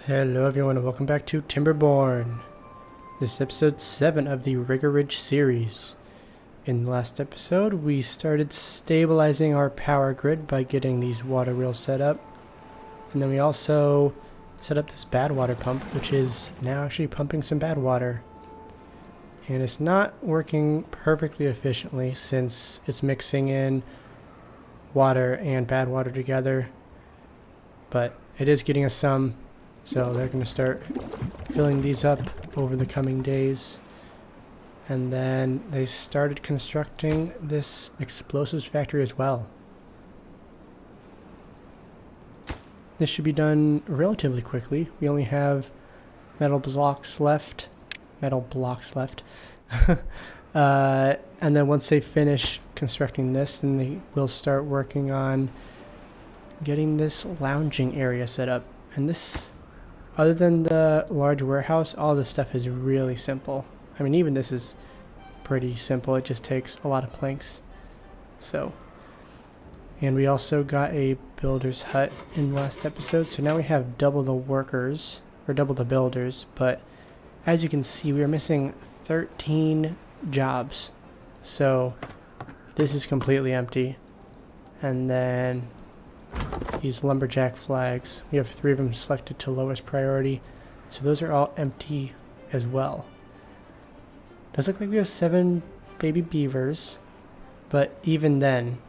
Hello everyone and welcome back to Timberborn. This is episode 7 of the Rigger Ridge series. In the last episode we started stabilizing our power grid by getting these water wheels set up. And then we also set up this Badwater pump, which is now actually pumping some bad water. And it's not working perfectly efficiently since it's mixing in water and bad water together. But it is getting us some. So they're going to start filling these up over the coming days. And then they started constructing this explosives factory as well. This should be done relatively quickly. We only have metal blocks left. And then once they finish constructing this, then they will start working on getting this lounging area set up. And this, other than the large warehouse, all this stuff is really simple. I mean, even this is pretty simple. It just takes a lot of planks. So, and we also got a builder's hut in the last episode. So now we have double the workers, or double the builders. But as you can see, we are missing 13 jobs. So this is completely empty. And then these lumberjack flags, we have 3 of them selected to lowest priority, so those are all empty as well. Does look like we have 7 baby beavers, but even then,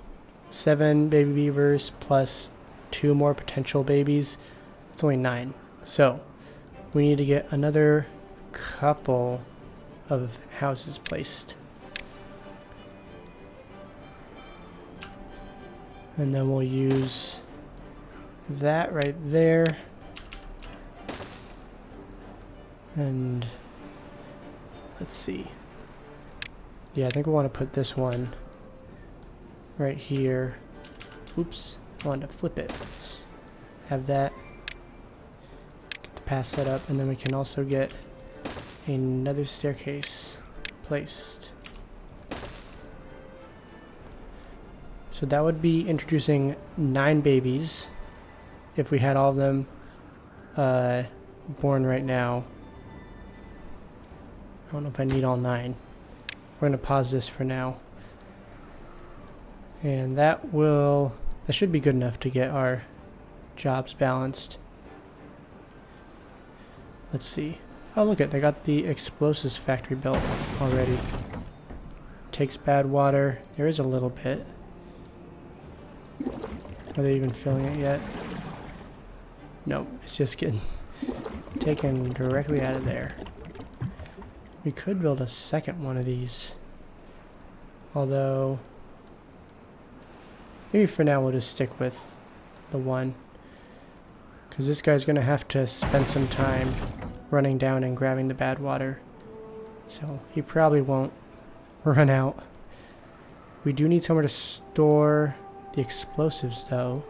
7 baby beavers plus 2 more potential babies, it's only 9. So we need to get another couple of houses placed. And then we'll use that right there. And let's see. Yeah, I think we want to put this one right here. Oops, I wanted to flip it. Have that. Get the path set up, and then we can also get another staircase placed. So that would be introducing 9 babies if we had all of them born right now. I don't know if I need all 9. We're going to pause this for now. And that should be good enough to get our jobs balanced. Let's see. Oh, look at, they got the explosives factory built already. Takes bad water. There is a little bit. Are they even filling it yet? No, it's just getting taken directly out of there. We could build a second one of these. Although, maybe for now we'll just stick with the one. Because this guy's going to have to spend some time running down and grabbing the bad water. So he probably won't run out. We do need somewhere to store the explosives though,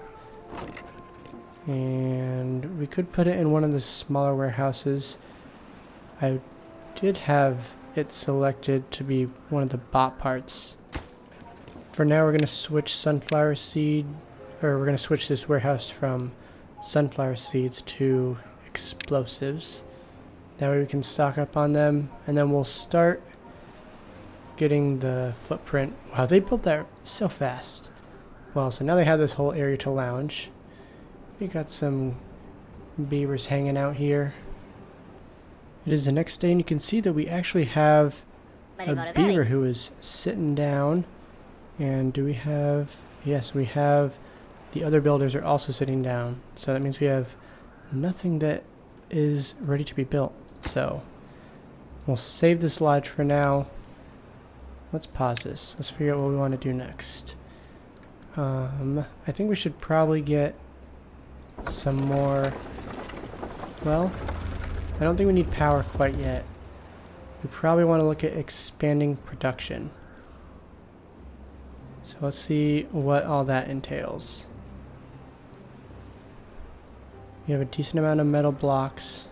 and we could put it in one of the smaller warehouses. I did have it selected to be one of the bot parts. For now we're going to switch sunflower seed, or we're going to switch this warehouse from sunflower seeds to explosives. That way we can stock up on them, and then we'll start getting the footprint. Wow, they built that so fast. Well, so now they have this whole area to lounge. We got some beavers hanging out here. It is the next day and you can see that we actually have a beaver who is sitting down. And do we have... Yes, we have... The other builders are also sitting down. So that means we have nothing that is ready to be built. So we'll save this lodge for now. Let's pause this. Let's figure out what we want to do next. I think we should probably get some more. Well, I don't think we need power quite yet. We probably want to look at expanding production. So let's see what all that entails. We have a decent amount of metal blocks.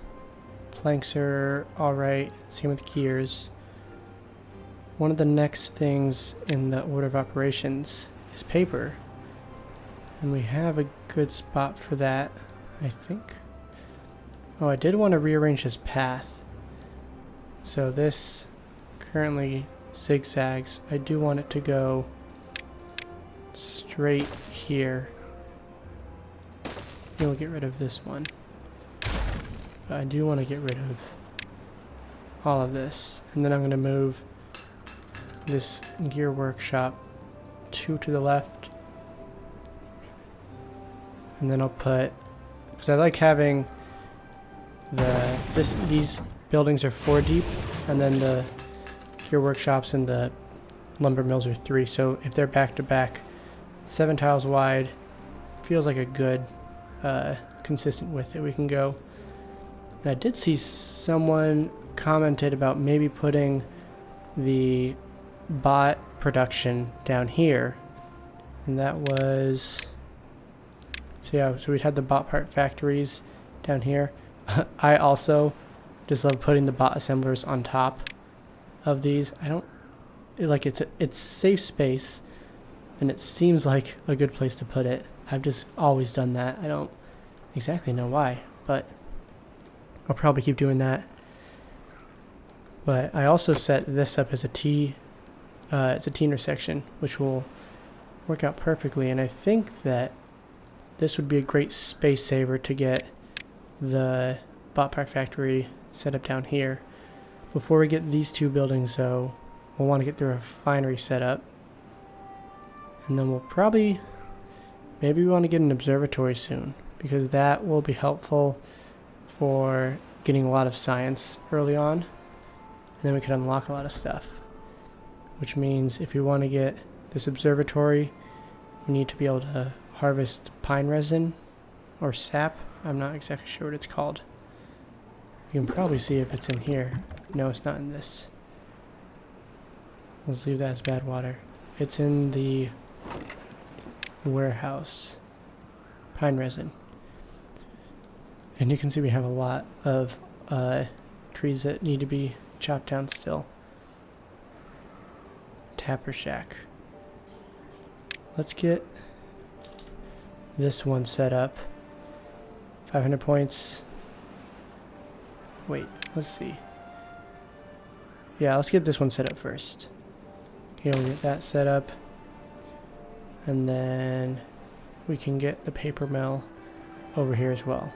Planks are alright. Same with gears. One of the next things in the order of operations is paper, and we have a good spot for that, I think. Oh, I did want to rearrange his path. So this currently zigzags. I do want it to go straight here. We'll get rid of this one. But I do want to get rid of all of this. And then I'm going to move this gear workshop 2 to the left. And then I'll put, because I like having these buildings are 4 deep, and then the gear workshops and the lumber mills are 3. So if they're back to back, 7 tiles wide, feels like a good consistent width that we can go. And I did see someone commented about maybe putting the bot production down here, and that was, so yeah, so we'd had the bot part factories down here. I also just love putting the bot assemblers on top of these. I don't like it's safe space, and it seems like a good place to put it. I've just always done that. I don't exactly know why, but I'll probably keep doing that. But I also set this up as a T. It's a T intersection, which will work out perfectly. And I think that this would be a great space saver to get the bot part factory set up down here. Before we get these 2 buildings, though, we'll want to get the refinery set up. And then we'll probably, maybe we want to get an observatory soon, because that will be helpful for getting a lot of science early on. And then we can unlock a lot of stuff. Which means if we want to get this observatory, we need to be able to harvest pine resin or sap. I'm not exactly sure what it's called. You can probably see if it's in here. No, it's not in this. Let's leave that as Badwater. It's in the warehouse. Pine resin. And you can see we have a lot of trees that need to be chopped down still. Tapper Shack. Let's get this one set up. 500 points. Wait, let's see. Yeah, let's get this one set up first. Okay, we'll get that set up. And then we can get the paper mill over here as well.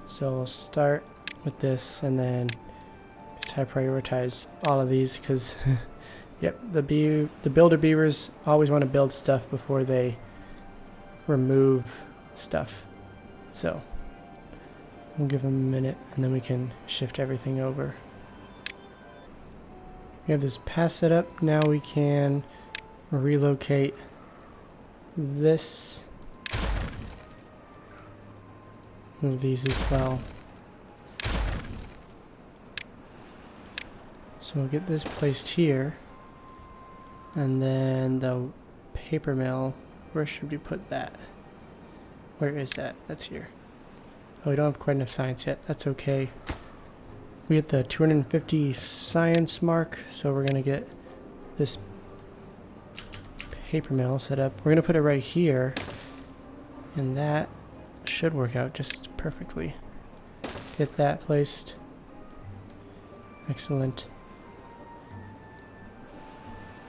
So we'll start with this and then just high prioritize all of these because yep, the builder beavers always want to build stuff before they remove stuff. So we'll give them a minute and then we can shift everything over. We have this path set up. Now we can relocate this. Move these as well. So we'll get this placed here. And then the paper mill, where should we put that? Where is that? That's here. Oh, we don't have quite enough science yet. That's okay. We hit the 250 science mark, so we're going to get this paper mill set up. We're going to put it right here, and that should work out just perfectly. Get that placed. Excellent.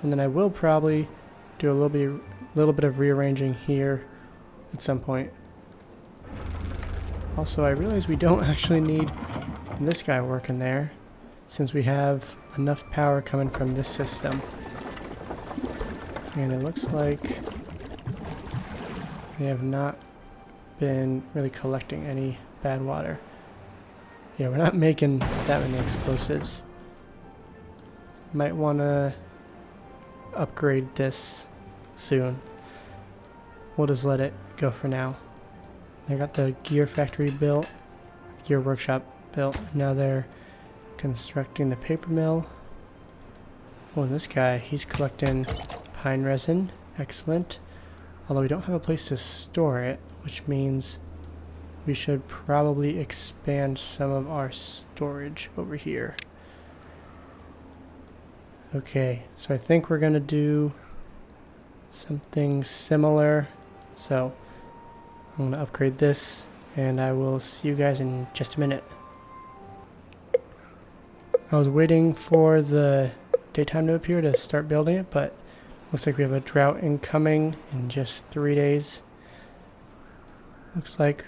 And then I will probably do a little bit of rearranging here at some point. Also, I realize we don't actually need this guy working there, since we have enough power coming from this system. And it looks like they have not been really collecting any bad water. Yeah, we're not making that many explosives. Might want to upgrade this soon. We'll just let it go for now. They got the gear factory built, gear workshop built. Now they're constructing the paper mill. Oh, and this guy, he's collecting pine resin. Excellent. Although we don't have a place to store it, which means we should probably expand some of our storage over here. Okay, so I think we're gonna do something similar. So I'm gonna upgrade this and I will see you guys in just a minute. I was waiting for the daytime to appear to start building it, but looks like we have a drought incoming in just 3 days. Looks like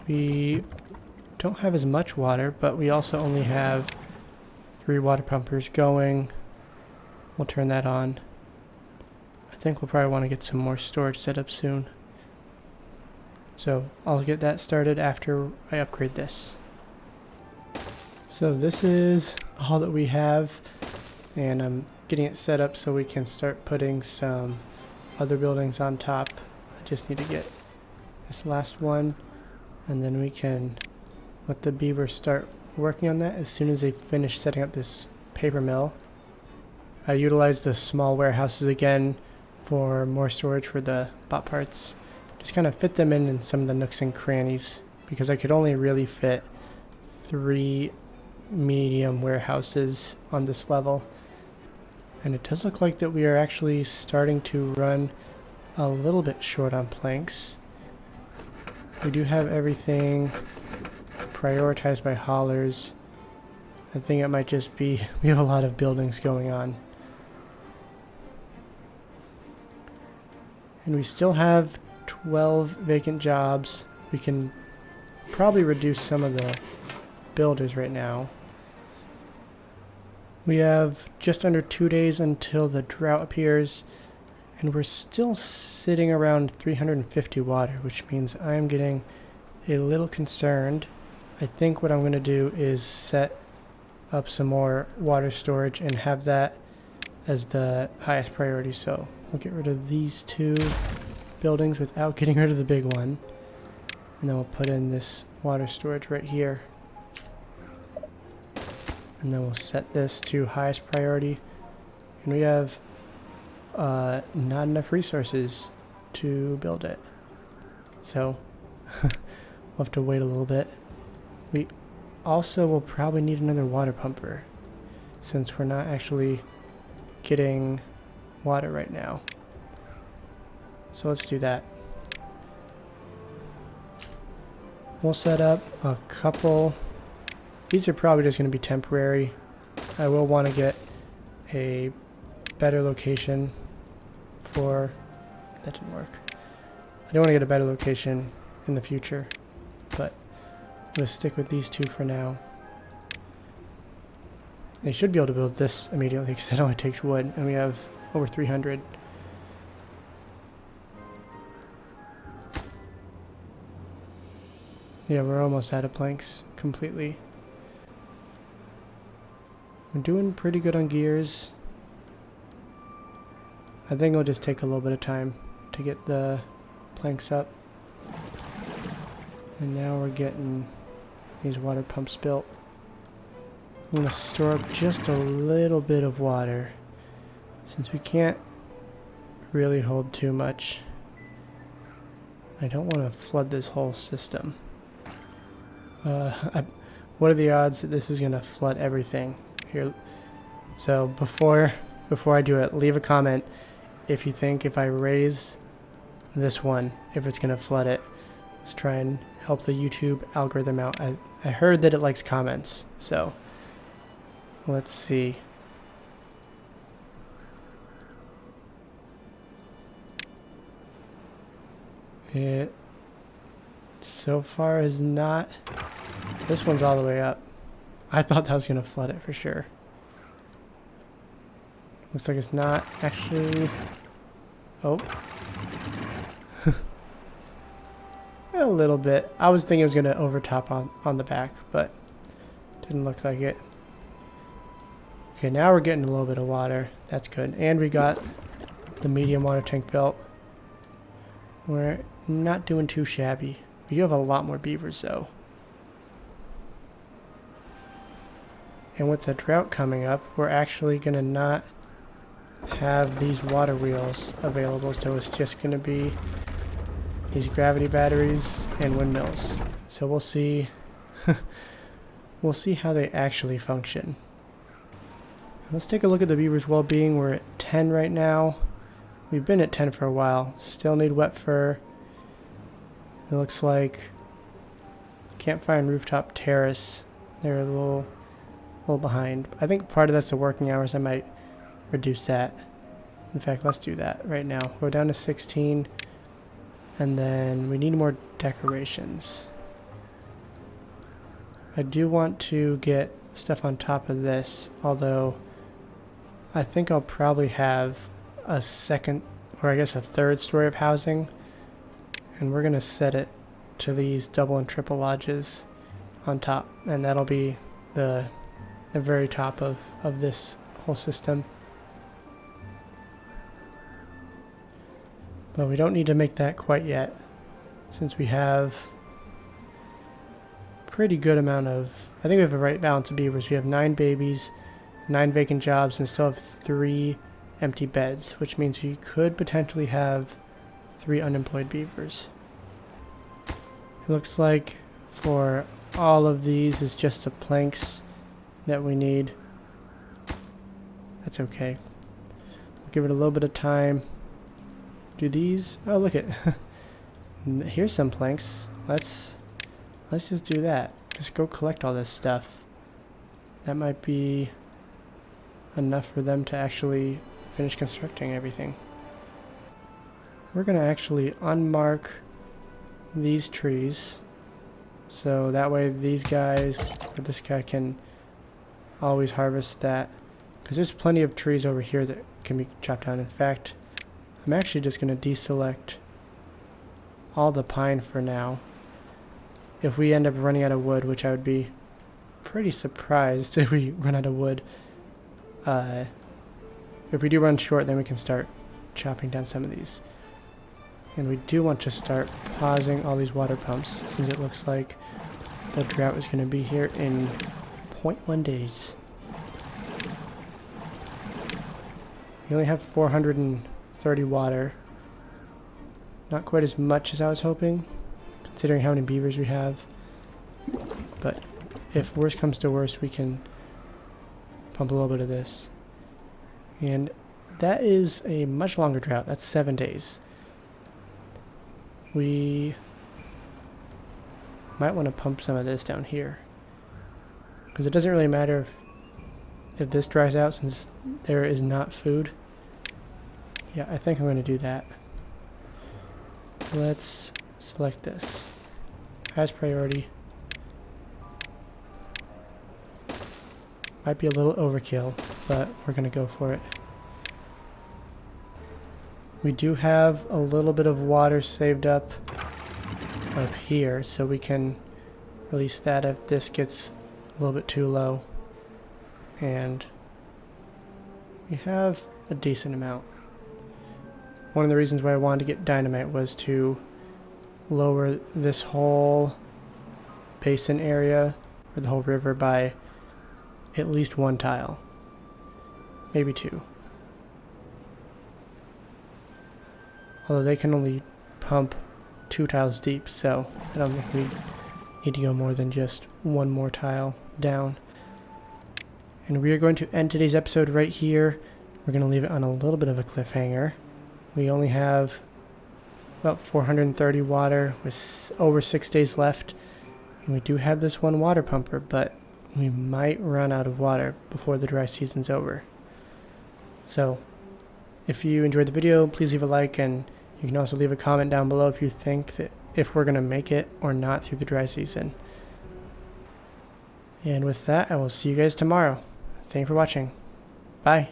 we don't have as much water, but we also only have 3 water pumpers going. We'll turn that on. I think we'll probably want to get some more storage set up soon. So I'll get that started after I upgrade this. So this is all that we have, and I'm getting it set up so we can start putting some other buildings on top. I just need to get this last one, and then we can let the beavers start working on that as soon as they finish setting up this paper mill. I utilized the small warehouses again for more storage for the bot parts. Just kind of fit them in some of the nooks and crannies because I could only really fit 3 medium warehouses on this level. And it does look like that we are actually starting to run a little bit short on planks. We do have everything prioritized by haulers. I think it might just be we have a lot of buildings going on. And we still have 12 vacant jobs. We can probably reduce some of the builders right now. We have just under 2 days until the drought appears, and we're still sitting around 350 water, which means I'm getting a little concerned. I think what I'm going to do is set up some more water storage and have that as the highest priority. So we'll get rid of these 2 buildings without getting rid of the big one, and then we'll put in this water storage right here. And then we'll set this to highest priority. And we have not enough resources to build it. So we'll have to wait a little bit. We also will probably need another water pumper since we're not actually getting water right now. So let's do that. We'll set up a couple. These are probably just going to be temporary. I will want to get a better location for... That didn't work. I do want to get a better location in the future, but I'm going to stick with these 2 for now. They should be able to build this immediately because it only takes wood, and we have over 300. Yeah, we're almost out of planks completely. We're doing pretty good on gears. I think it'll just take a little bit of time to get the planks up. And now we're getting these water pumps built. I'm going to store up just a little bit of water since we can't really hold too much. I don't want to flood this whole system. What are the odds that this is going to flood everything? Here, so before I do it, leave a comment if you think if I raise this one, if it's gonna flood it. Let's try and help the YouTube algorithm out. I heard that it likes comments, so let's see. It so far is not. This one's all the way up. I thought that was going to flood it for sure. Looks like it's not actually... Oh. A little bit. I was thinking it was going to overtop on the back, but didn't look like it. Okay, now we're getting a little bit of water. That's good. And we got the medium water tank built. We're not doing too shabby. We do have a lot more beavers though. And with the drought coming up, we're actually going to not have these water wheels available, so it's just going to be these gravity batteries and windmills. So we'll see we'll see how they actually function. Let's take a look at the beaver's well-being. We're at 10 right now. We've been at 10 for a while. Still need wet fur. It looks like campfire and rooftop terrace. They're a little behind. I think part of that's the working hours. I might reduce that. In fact, let's do that right now. Go down to 16, and then we need more decorations. I do want to get stuff on top of this, although I think I'll probably have a second, or I guess a third story of housing, and we're gonna set it to these double and triple lodges on top, and that'll be the very top of this whole system. But we don't need to make that quite yet, since we have a pretty good amount of, I think we have the right balance of beavers. We have 9 babies, 9 vacant jobs, and still have 3 empty beds, which means we could potentially have 3 unemployed beavers. It looks like for all of these is just the planks that we need. That's okay. We'll give it a little bit of time. Do these? Oh, look at here's some planks. Let's just do that. Just go collect all this stuff. That might be enough for them to actually finish constructing everything. We're gonna actually unmark these trees, so that way these guys, or this guy, can always harvest that, because there's plenty of trees over here that can be chopped down. In fact, I'm actually just going to deselect all the pine for now. If we end up running out of wood, which I would be pretty surprised if we run out of wood, if we do run short, then we can start chopping down some of these. And we do want to start pausing all these water pumps, since it looks like the drought is going to be here in 0.1 days. We only have 430 water. Not quite as much as I was hoping, considering how many beavers we have. But if worse comes to worse, we can pump a little bit of this. And that is a much longer drought. That's 7 days. We might want to pump some of this down here, because it doesn't really matter if this dries out, since there is not food. Yeah, I think I'm going to do that. Let's select this. Highest priority. Might be a little overkill, but we're going to go for it. We do have a little bit of water saved up here, so we can release that if this gets a little bit too low. And we have a decent amount. One of the reasons why I wanted to get dynamite was to lower this whole basin area, or the whole river, by at least 1 tile. Maybe 2. Although they can only pump 2 tiles deep, so I don't think we need to go more than just 1 more tile down. And we are going to end today's episode right here. We're going to leave it on a little bit of a cliffhanger. We only have about 430 water with over 6 days left. And we do have this 1 water pumper, but we might run out of water before the dry season's over. So if you enjoyed the video, please leave a like, and you can also leave a comment down below if you think that if we're going to make it or not through the dry season. And with that, I will see you guys tomorrow. Thank you for watching. Bye.